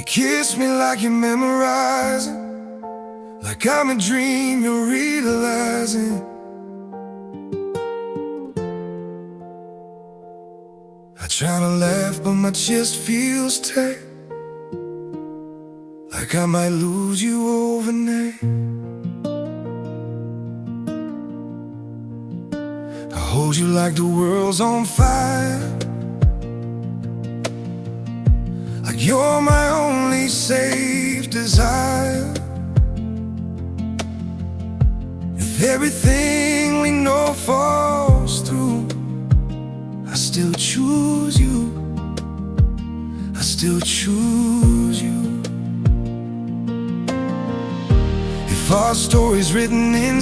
You kiss me like you memorize it, like I'm a dream you're realizing. I try to laugh but my chest feels tight, like I might lose you overnight. I hold you like the world's on fire, like you're my only safe desire. If everything we know falls through, I still choose you, I still choose you. If our story's written in